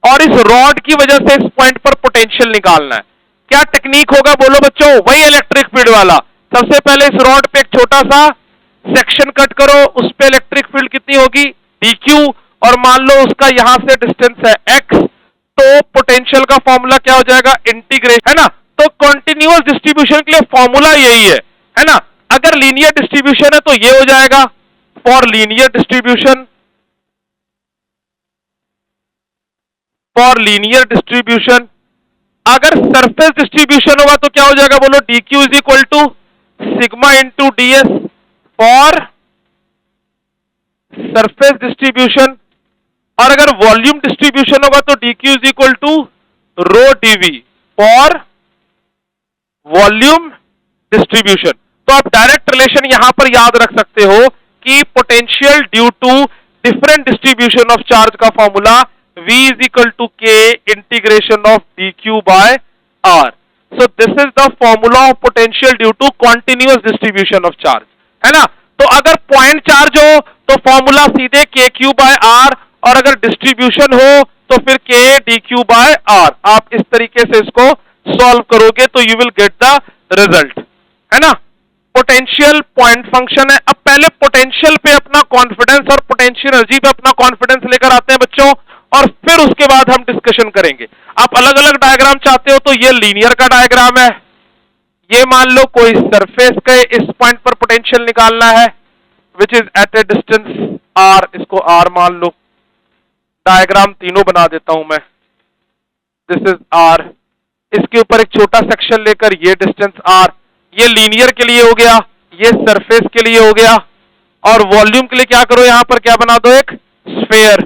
और इस रॉड की वजह से इस पॉइंट पर पोटेंशियल निकालना है। क्या टेक्निक होगा? बोलो बच्चों, वही इलेक्ट्रिक फील्ड वाला। सबसे पहले इस रॉड पे एक छोटा सा सेक्शन कट करो, उस पे इलेक्ट्रिक फील्ड कितनी होगी? dq, और मान लो उसका यहां से डिस्टेंस है x, तो पोटेंशियल का फॉर्मूला क्या हो जाएगा? इंटीग्रेशन, है ना। तो कॉन्टिन्यूअस डिस्ट्रीब्यूशन के लिए फॉर्मूला यही है ना। अगर लीनियर डिस्ट्रीब्यूशन है तो ये हो जाएगा for linear distribution, for linear distribution. अगर सरफेस डिस्ट्रीब्यूशन होगा तो क्या हो जाएगा? बोलो dq is equal to sigma into ds for surface distribution. और अगर वॉल्यूम डिस्ट्रीब्यूशन होगा तो dq is equal to rho dv for volume distribution. तो आप डायरेक्ट रिलेशन यहां पर याद रख सकते हो कि potential due to different distribution of charge का formula v is equal to k integration of dq by r. So this is the formula of potential due to continuous distribution of charge, है ना। तो अगर point charge हो तो formula सीधे k q by r, और अगर distribution हो तो फिर k dq by r। आप इस तरीके से इसको सॉल्व करोगे तो you will get the result, है ना। पोटेंशियल पॉइंट फंक्शन है। अब पहले पोटेंशियल पे अपना कॉन्फिडेंस और पोटेंशियल एनर्जी पे अपना कॉन्फिडेंस लेकर आते हैं बच्चों, और फिर उसके बाद हम डिस्कशन करेंगे। आप अलग अलग डायग्राम चाहते हो तो ये लीनियर का डायग्राम है। ये मान लो कोई सरफेस के इस पॉइंट पर पोटेंशियल निकालना है which is at a distance r, इसको r मान लो। डायग्राम तीनों बना देता हूं मैं। दिस इज r, इसके ऊपर एक छोटा सेक्शन लेकर ये डिस्टेंस r। ये लीनियर के लिए हो गया, ये सरफेस के लिए हो गया। और वॉल्यूम के लिए क्या करो, यहां पर क्या बना दो, एक स्फेयर,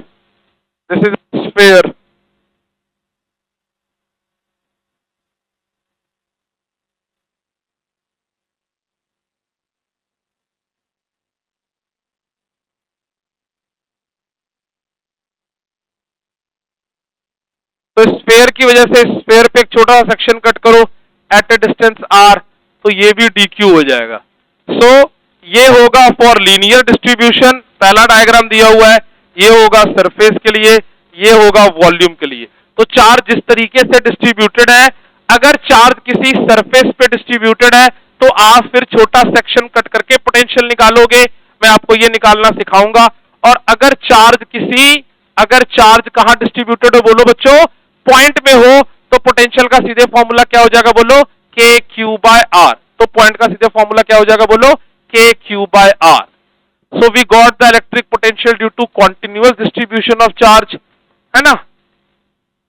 दिस इज स्फेयर। तो स्फेयर की वजह से स्फेयर पे एक छोटा सा सेक्शन कट करो एट ए डिस्टेंस आर, तो ये भी dq हो जाएगा। सो ये होगा फॉर लीनियर डिस्ट्रीब्यूशन, पहला डायग्राम दिया हुआ है, ये होगा सरफेस के लिए, ये होगा वॉल्यूम के लिए। तो चार्ज जिस तरीके से डिस्ट्रीब्यूटेड है, अगर चार्ज किसी सरफेस पे डिस्ट्रीब्यूटेड है तो आप फिर छोटा सेक्शन कट करके पोटेंशियल निकालोगे, मैं आपको ये निकालना सिखाऊंगा। और अगर चार्ज कहां डिस्ट्रीब्यूटेड हो, बोलो बच्चों, पॉइंट में हो, तो पोटेंशियल का सीधे फॉर्मूला क्या हो जाएगा, बोलो के क्यू बाय आर। तो पॉइंट का सीधे फॉर्मूला क्या हो जाएगा, बोलो K Q by R. So we got the electric potential due to continuous distribution of charge, है ना,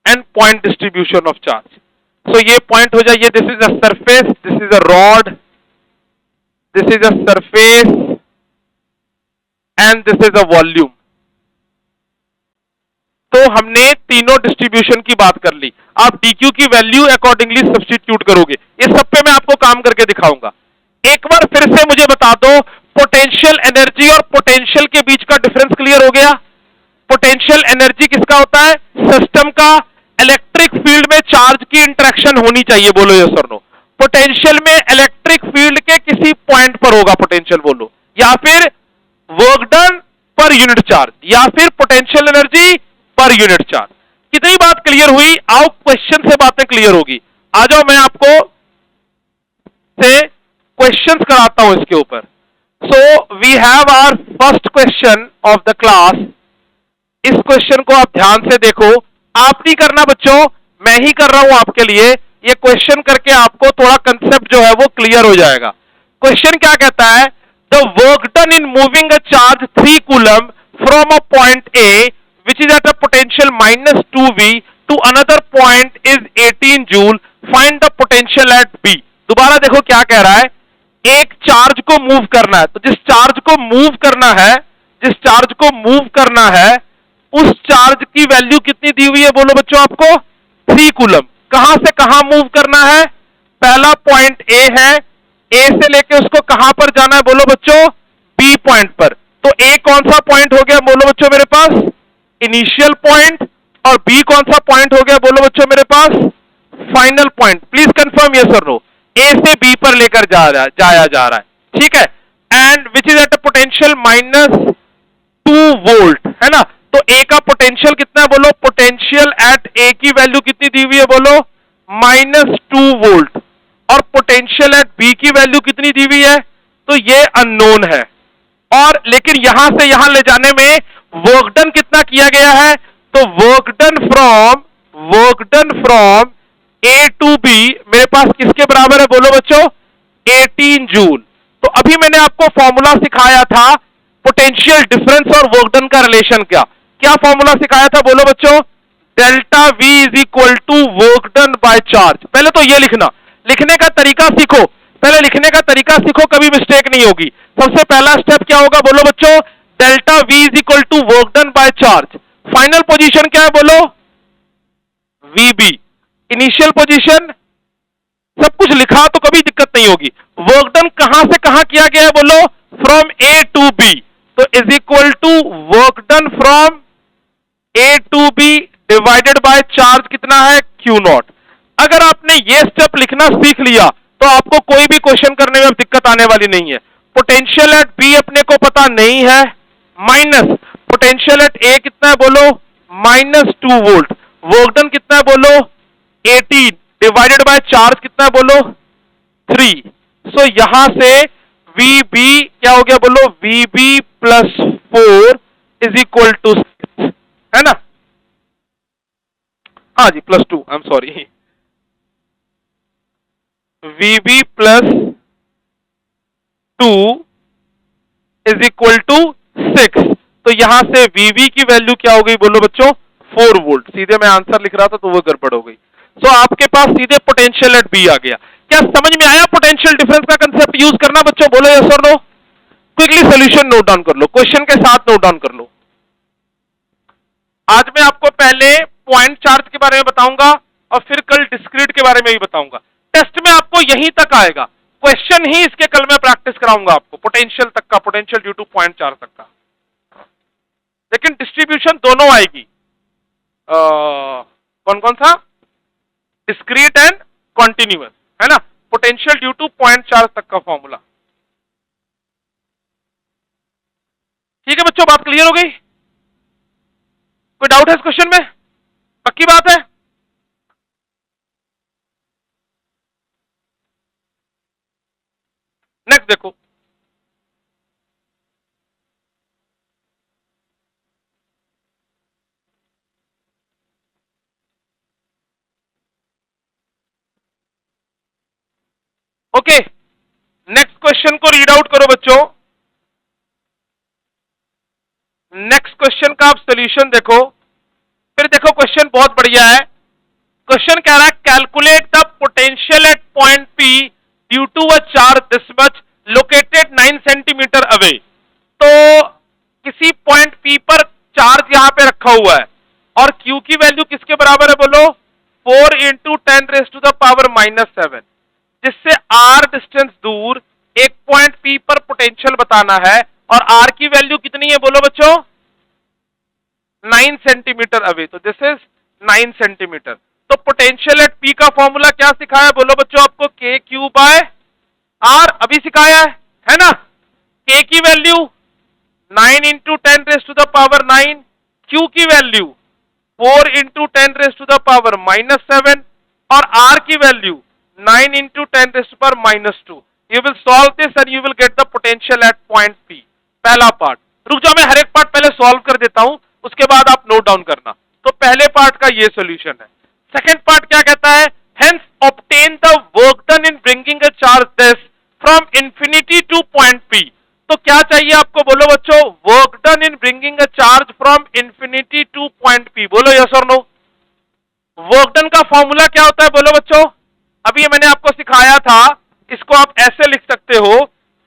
and point distribution of charge. So ये पॉइंट हो जाइए, this is a surface, this is a rod, this is a surface and this is a volume. तो हमने तीनों distribution की बात कर ली। आप dq की वैल्यू अकॉर्डिंगली सब्स्टिट्यूट करोगे, ये सब पे मैं आपको काम करके दिखाऊंगा। एक बार फिर से मुझे बता दो, पोटेंशियल एनर्जी और पोटेंशियल के बीच का डिफरेंस क्लियर हो गया। पोटेंशियल एनर्जी किसका होता है, सिस्टम का। इलेक्ट्रिक फील्ड में चार्ज की इंटरेक्शन होनी चाहिए, बोलो यस और नो। पोटेंशियल में इलेक्ट्रिक फील्ड के किसी पॉइंट पर होगा पोटेंशियल, बोलो, या फिर work done per unit charge, या फिर potential energy per unit charge. कितनी बात क्लियर हुई? आओ क्वेश्चन से बातें क्लियर होगी। आ जाओ, मैं आपको से क्वेश्चंस कराता हूं इसके ऊपर। So we have our first question of the class. इस क्वेश्चन को आप ध्यान से देखो, आप नहीं करना बच्चों, मैं ही कर रहा हूं आपके लिए। ये क्वेश्चन करके आपको थोड़ा कंसेप्ट जो है वो क्लियर हो जाएगा। क्वेश्चन क्या कहता है, the work done in moving a charge 3 coulomb from a point A which is at a potential minus 2V to another point is 18 joule, find the potential at B। दोबारा देखो क्या कह रहा है, एक चार्ज को मूव करना है, तो जिस चार्ज को मूव करना है उस चार्ज की वैल्यू कितनी दी हुई है, बोलो बच्चों आपको, 3 कूलम। कहां से कहां मूव करना है, पहला पॉइंट ए है, ए से लेके उसको कहां पर जाना है, बोलो बच्चों, बी पॉइंट पर। तो ए कौन सा पॉइंट हो गया, बोलो बच्चों मेरे पास, इनिशियल पॉइंट, और बी कौन सा पॉइंट हो गया, बोलो बच्चों मेरे पास, final point. Please confirm yes और नो। ए से बी पर लेकर जाया जा रहा है, ठीक है, and which is at a potential -2 volt, है ना। तो ए का पोटेंशियल कितना है, बोलो, पोटेंशियल एट ए की वैल्यू कितनी दी हुई है, बोलो, -2 वोल्ट, और पोटेंशियल एट बी की वैल्यू कितनी दी हुई है, तो ये अननोन है। और लेकिन यहां से यहां ले जाने में वर्क डन कितना किया गया है, तो work done from A to B मेरे पास किसके बराबर है, बोलो बच्चों, 18 जूल। तो अभी मैंने आपको फॉर्मूला सिखाया था पोटेंशियल डिफरेंस और वर्क डन का रिलेशन। क्या फॉर्मूला सिखाया था, बोलो बच्चों, delta V is equal to work done by charge. पहले तो ये लिखने का तरीका सीखो, पहले लिखने का तरीका सीखो, कभी मिस्टेक नहीं होगी। सबसे पहला स्टेप क्या होगा, बोलो बच्चों, delta V is equal to work done by charge. Final position क्या है, बोलो, VB। इनिशियल पोजीशन, सब कुछ लिखा तो कभी दिक्कत नहीं होगी। वर्क डन कहां से कहां किया गया है, बोलो, फ्रॉम A टू B, तो is equal to work done from A to B divided by charge कितना है, Q0। अगर आपने ये स्टेप लिखना सीख लिया तो आपको कोई भी क्वेश्चन करने में अब दिक्कत आने वाली नहीं है। पोटेंशियल एट बी अपने को पता नहीं है, माइनस पोटेंशियल एट ए कितना है, बोलो, -2 वोल्ट। वर्क डन कितना है, बोलो, 18 डिवाइडेड बाय चार्ज कितना है, बोलो, 3। सो यहां से VB क्या हो गया, बोलो, VB +4 इज इक्वल टू 6, है ना। हाँ जी, +2, I am sorry, VB +2 is equal to 6। तो यहां से VB की वैल्यू क्या हो गई, बोलो बच्चों, 4 वोल्ट। सीधे मैं आंसर लिख रहा था तो वो गड़बड़ हो गई। तो आपके पास सीधे पोटेंशियल एट बी आ गया। क्या समझ में आया पोटेंशियल डिफरेंस का कंसेप्ट यूज करना बच्चों, बोलो यस और no. Quickly solution note down कर लो, क्वेश्चन के साथ नोट डाउन कर लो। आज मैं आपको पहले पॉइंट चार्ज के बारे में बताऊंगा और फिर कल डिस्क्रीट के बारे में भी बताऊंगा। टेस्ट में आपको यहीं तक आएगा, क्वेश्चन ही इसके कल मैं प्रैक्टिस कराऊंगा आपको, पोटेंशियल तक का, potential due to point charge तक का। लेकिन डिस्ट्रीब्यूशन दोनों आएगी, कौन कौन सा, डिस्क्रीट एंड कॉन्टिन्यूअस, है ना। Potential due to point charge तक का फॉर्मूला। ठीक है बच्चों, बात क्लियर हो गई? कोई डाउट है इस क्वेश्चन में? पक्की बात है? नेक्स्ट देखो, ओके। नेक्स्ट क्वेश्चन को रीड आउट करो बच्चों। नेक्स्ट क्वेश्चन का आप सॉल्यूशन देखो, फिर देखो क्वेश्चन बहुत बढ़िया है। क्वेश्चन कह रहा है calculate the potential at point P due to a charge this much located 9 centimetre away. तो किसी पॉइंट पी पर चार्ज यहां पे रखा हुआ है और क्यू की वैल्यू किसके बराबर है बोलो, 4 इंटू 10⁻⁻⁷, जिससे आर डिस्टेंस दूर एक पॉइंट पी पर पोटेंशियल बताना है और आर की वैल्यू कितनी है बोलो बच्चों, 9 सेंटीमीटर अवे। तो दिस इज 9 सेंटीमीटर। तो पोटेंशियल एट पी का फॉर्मूला क्या सिखाया बोलो बच्चों आपको, के क्यू बाय आर, अभी सिखाया है ना। के की वैल्यू 9 इंटू 10⁻⁹, क्यू की वैल्यू 4 इंटू 10⁻⁻⁷ और आर की value 9 into 10⁻⁻²। You will solve this and you will get the potential at point P. पहला पार्ट, रुक जाओ मैं हर एक पार्ट पहले सॉल्व कर देता हूं, उसके बाद आप नोट डाउन करना। तो पहले पार्ट का ये सॉल्यूशन है। सेकंड पार्ट क्या कहता है, hence obtain the work done in bringing a charge this from infinity to point P. तो क्या चाहिए आपको बोलो बच्चों, work done in bringing a charge from infinity to point P. बोलो यस और नो। वर्क डन का फॉर्मूला क्या होता है बोलो बच्चों, अभी ये मैंने आपको सिखाया था, इसको आप ऐसे लिख सकते हो।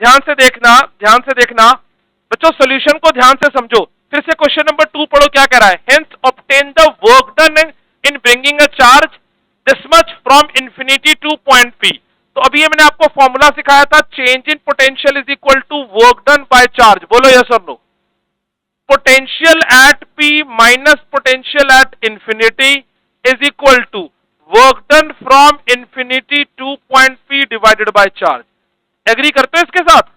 ध्यान से देखना, ध्यान से देखना बच्चों, सॉल्यूशन को ध्यान से समझो। फिर से क्वेश्चन नंबर 2 पढ़ो, क्या कह रहा है, hence obtain the work done in bringing a charge this much from infinity to point P. तो अभी ये मैंने आपको फॉर्मूला सिखाया था, change in potential is equal to work done by charge. बोलो यस और no. Potential at P minus potential at infinity is equal to work done from infinity to point P divided by charge. Agree करते हो इसके साथ?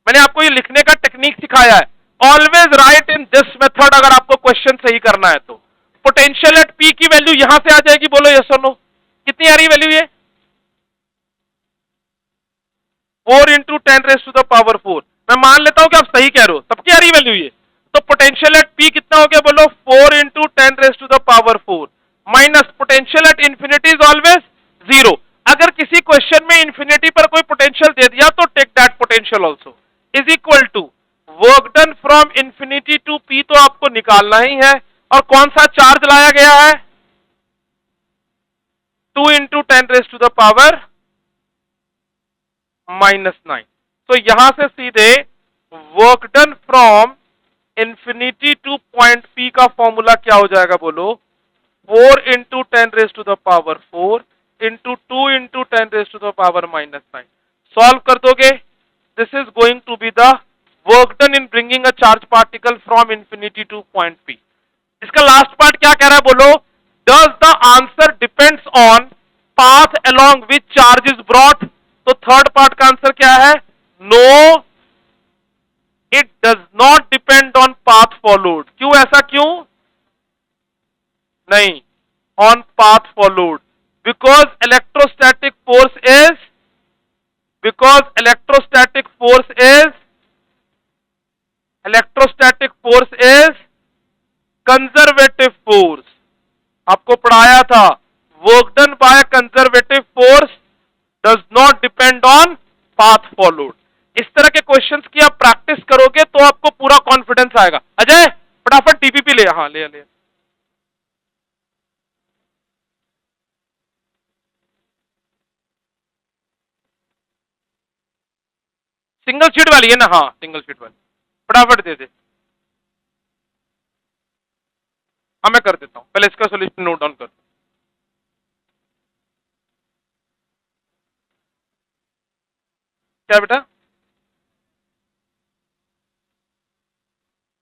मैंने आपको ये लिखने का टेक्निक सिखाया है, always right in this method अगर आपको क्वेश्चन सही करना है तो। पोटेंशियल एट पी की वैल्यू यहां से आ जाएगी, बोलो यस और नो। कितनी आ रही वैल्यू ये, 4 इंटू 10⁻⁴। मैं मान लेता हूं कि आप सही कह रहे हो, सबकी आ रही वैल्यू ये। तो पोटेंशियल एट पी कितना हो गया बोलो, 4 into 10⁻⁴ minus potential at infinity is always 0। अगर किसी क्वेश्चन में इंफिनिटी पर कोई पोटेंशियल दे दिया तो take that potential also is equal to work done from infinity to P, तो आपको निकालना ही है। और कौन सा चार्ज लाया गया है, 2 इंटू 10⁻⁻⁹। तो यहां से सीधे work done from infinity to point P का फॉर्मूला क्या हो जाएगा बोलो, 4 इंटू 10⁻⁴ इंटू 2 इंटू 10⁻⁻⁹। सॉल्व कर दोगे, this is going to be the work done in bringing a charge particle from infinity to point P. इसका लास्ट पार्ट क्या कह रहा है बोलो, does the answer depends on path along which charge is brought. तो third part का answer क्या है, no it does not depend on path followed. क्यों, ऐसा क्यों नहीं, on path followed, because electrostatic force is, because electrostatic force is, electrostatic force is conservative force. आपको पढ़ाया था, work done by conservative force does not depend on path followed. इस तरह के क्वेश्चंस की आप प्रैक्टिस करोगे तो आपको पूरा कॉन्फिडेंस आएगा। अजय फटाफट टीपीपी ले, हाँ ले। सिंगल शीट वाली है ना? हाँ सिंगल शीट वाली, फटाफट दे दे। हाँ मैं कर देता हूँ, पहले इसका सोल्यूशन नोट डाउन कर। क्या बेटा?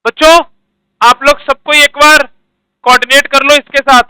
बच्चों आप लोग सबको एक बार कोऑर्डिनेट कर लो इसके साथ।